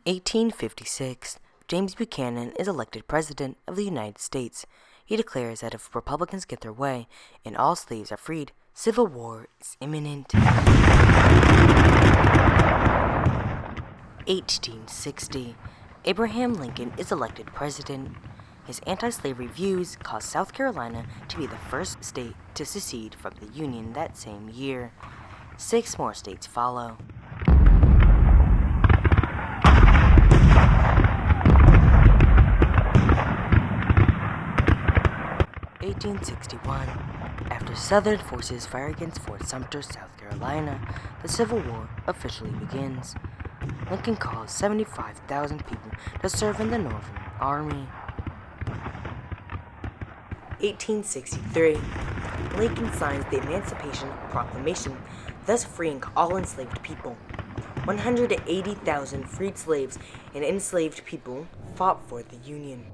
1856, James Buchanan is elected President of the United States. He declares that if Republicans get their way and all slaves are freed, Civil War is imminent. 1860, Abraham Lincoln is elected President. His anti-slavery views caused South Carolina to be the first state to secede from the Union that same year. 6 more states follow. 1861. After Southern forces fire against Fort Sumter, South Carolina, the Civil War officially begins. Lincoln calls 75,000 people to serve in the Northern Army. 1863. Lincoln signs the Emancipation Proclamation, thus freeing all enslaved people. 180,000 freed slaves and enslaved people fought for the Union.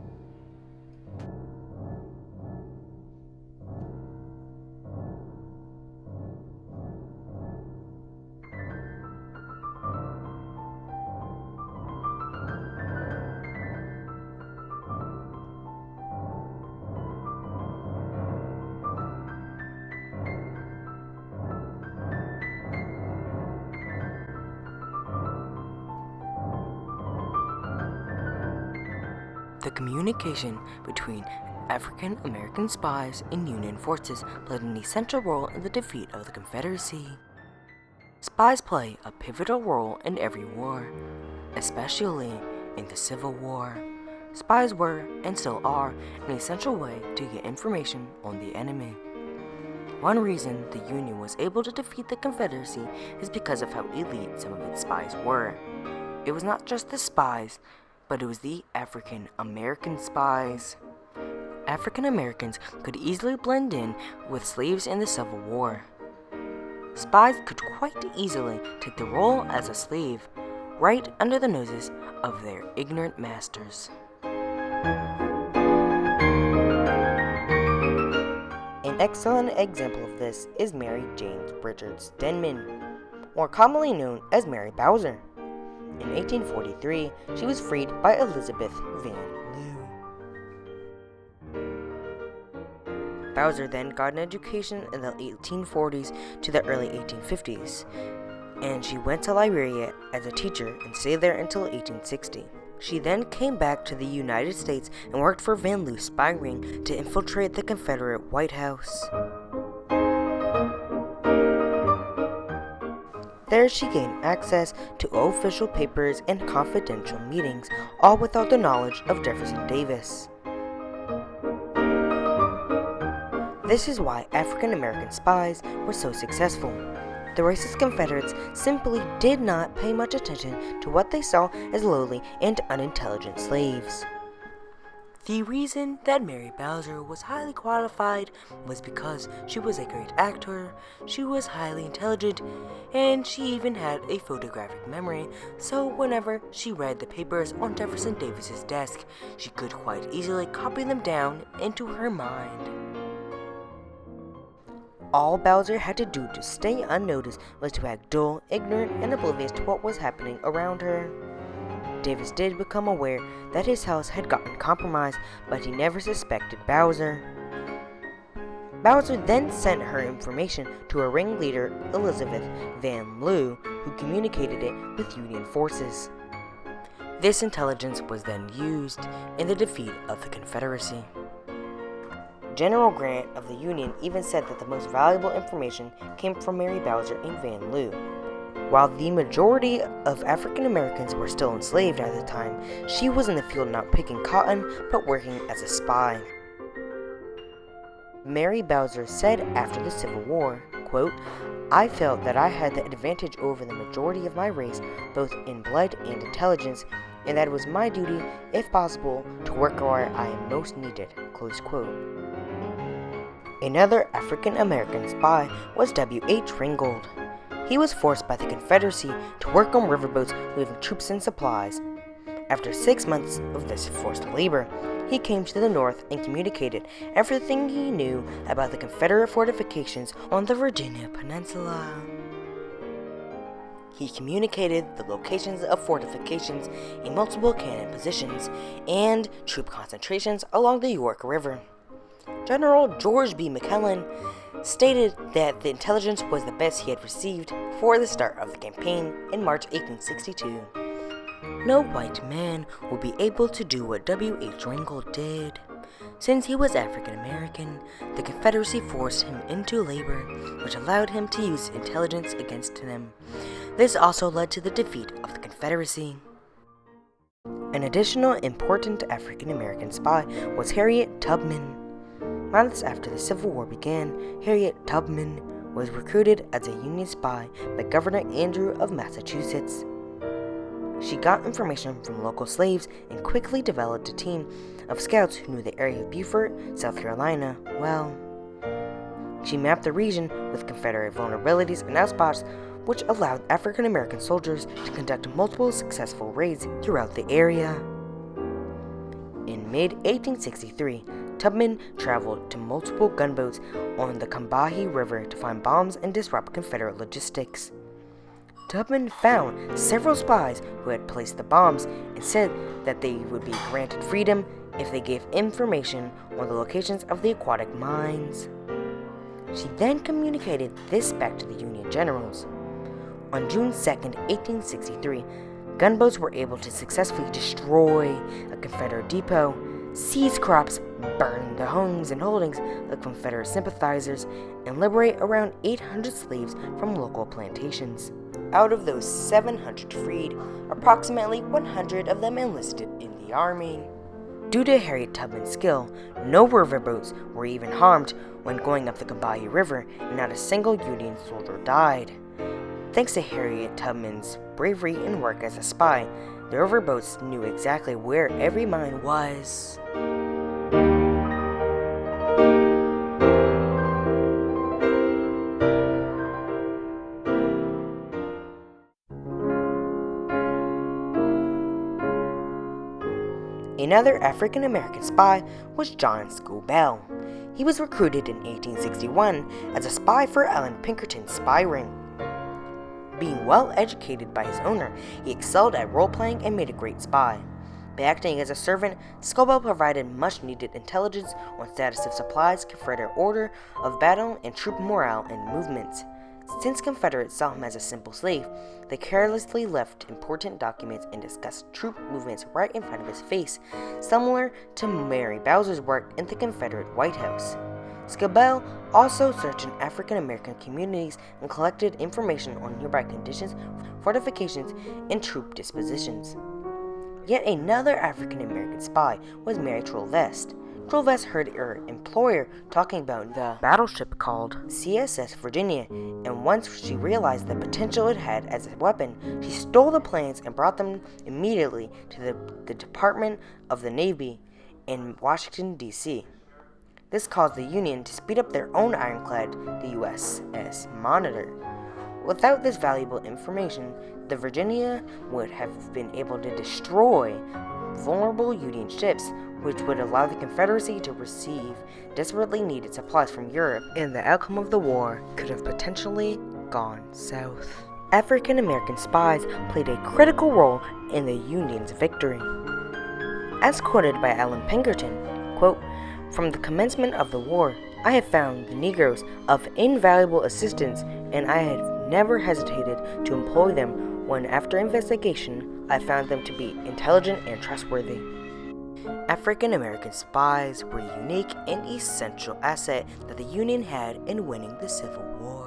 The communication between African-American spies and Union forces played an essential role in the defeat of the Confederacy. Spies play a pivotal role in every war, especially in the Civil War. Spies were, and still are, an essential way to get information on the enemy. One reason the Union was able to defeat the Confederacy is because of how elite some of its spies were. It was not just the spies, but it was the African-American spies. African-Americans could easily blend in with slaves in the Civil War. Spies could quite easily take the role as a slave, right under the noses of their ignorant masters. An excellent example of this is Mary James Bridger Stedman, more commonly known as Mary Bowser. In 1843, she was freed by Elizabeth Van Lew. Bowser then got an education in the 1840s to the early 1850s, and she went to Liberia as a teacher and stayed there until 1860. She then came back to the United States and worked for Van Lew's spy ring to infiltrate the Confederate White House. There she gained access to official papers and confidential meetings, all without the knowledge of Jefferson Davis. This is why African-American spies were so successful. The racist Confederates simply did not pay much attention to what they saw as lowly and unintelligent slaves. The reason that Mary Bowser was highly qualified was because she was a great actor, she was highly intelligent, and she even had a photographic memory, so whenever she read the papers on Jefferson Davis's desk, she could quite easily copy them down into her mind. All Bowser had to do to stay unnoticed was to act dull, ignorant, and oblivious to what was happening around her. Davis did become aware that his house had gotten compromised, but he never suspected Bowser. Bowser then sent her information to her ringleader, Elizabeth Van Lew, who communicated it with Union forces. This intelligence was then used in the defeat of the Confederacy. General Grant of the Union even said that the most valuable information came from Mary Bowser and Van Lew. While the majority of African Americans were still enslaved at the time, she was in the field not picking cotton, but working as a spy. Mary Bowser said after the Civil War, quote, "I felt that I had the advantage over the majority of my race, both in blood and intelligence, and that it was my duty, if possible, to work where I am most needed," close quote. Another African American spy was W.H. Ringgold. He was forced by the Confederacy to work on riverboats moving troops and supplies. After 6 months of this forced labor, he came to the north and communicated everything he knew about the Confederate fortifications on the Virginia Peninsula. he communicated the locations of fortifications in multiple cannon positions and troop concentrations along the York River. General George B. McClellan stated that the intelligence was the best he had received before the start of the campaign in March 1862. No white man would be able to do what W.H. Wragg did. Since he was African American, the Confederacy forced him into labor, which allowed him to use intelligence against them. This also led to the defeat of the Confederacy. An additional important African American spy was Harriet Tubman. Months after the Civil War began, Harriet Tubman was recruited as a Union spy by Governor Andrew of Massachusetts. She got information from local slaves and quickly developed a team of scouts who knew the area of Beaufort, South Carolina, well. She mapped the region with Confederate vulnerabilities and outspots, which allowed African American soldiers to conduct multiple successful raids throughout the area. In mid-1863, Tubman traveled to multiple gunboats on the Combahee River to find bombs and disrupt Confederate logistics. Tubman found several spies who had placed the bombs and said that they would be granted freedom if they gave information on the locations of the aquatic mines. She then communicated this back to the Union generals. On June 2, 1863, gunboats were able to successfully destroy a Confederate depot, seize crops, burn the homes and holdings of Confederate sympathizers, and liberate around 800 slaves from local plantations. Out of those 700 freed, approximately 100 of them enlisted in the army. Due to Harriet Tubman's skill, no riverboats were even harmed when going up the Combahee River, and not a single Union soldier died. Thanks to Harriet Tubman's bravery and work as a spy, the riverboats knew exactly where every mine was. Another African American spy was John Scobell. He was recruited in 1861 as a spy for Allan Pinkerton's spy ring. Being well educated by his owner, he excelled at role-playing and made a great spy. By acting as a servant, Scobell provided much-needed intelligence on status of supplies, Confederate order of battle, and troop morale and movements. Since Confederates saw him as a simple slave, they carelessly left important documents and discussed troop movements right in front of his face, similar to Mary Bowser's work in the Confederate White House. Scobell also searched in African American communities and collected information on nearby conditions, fortifications, and troop dispositions. Yet another African American spy was Mary Trollvest. Trollvest heard her employer talking about the battleship called CSS Virginia, and once she realized the potential it had as a weapon, she stole the plans and brought them immediately to the Department of the Navy in Washington, D.C. This caused the Union to speed up their own ironclad, the USS Monitor. Without this valuable information, the Virginia would have been able to destroy vulnerable Union ships, which would allow the Confederacy to receive desperately needed supplies from Europe, and the outcome of the war could have potentially gone south. African American spies played a critical role in the Union's victory. As quoted by Allan Pinkerton, quote, "From the commencement of the war, I have found the Negroes of invaluable assistance, and I have never hesitated to employ them when, after investigation, I found them to be intelligent and trustworthy." African American spies were a unique and essential asset that the Union had in winning the Civil War.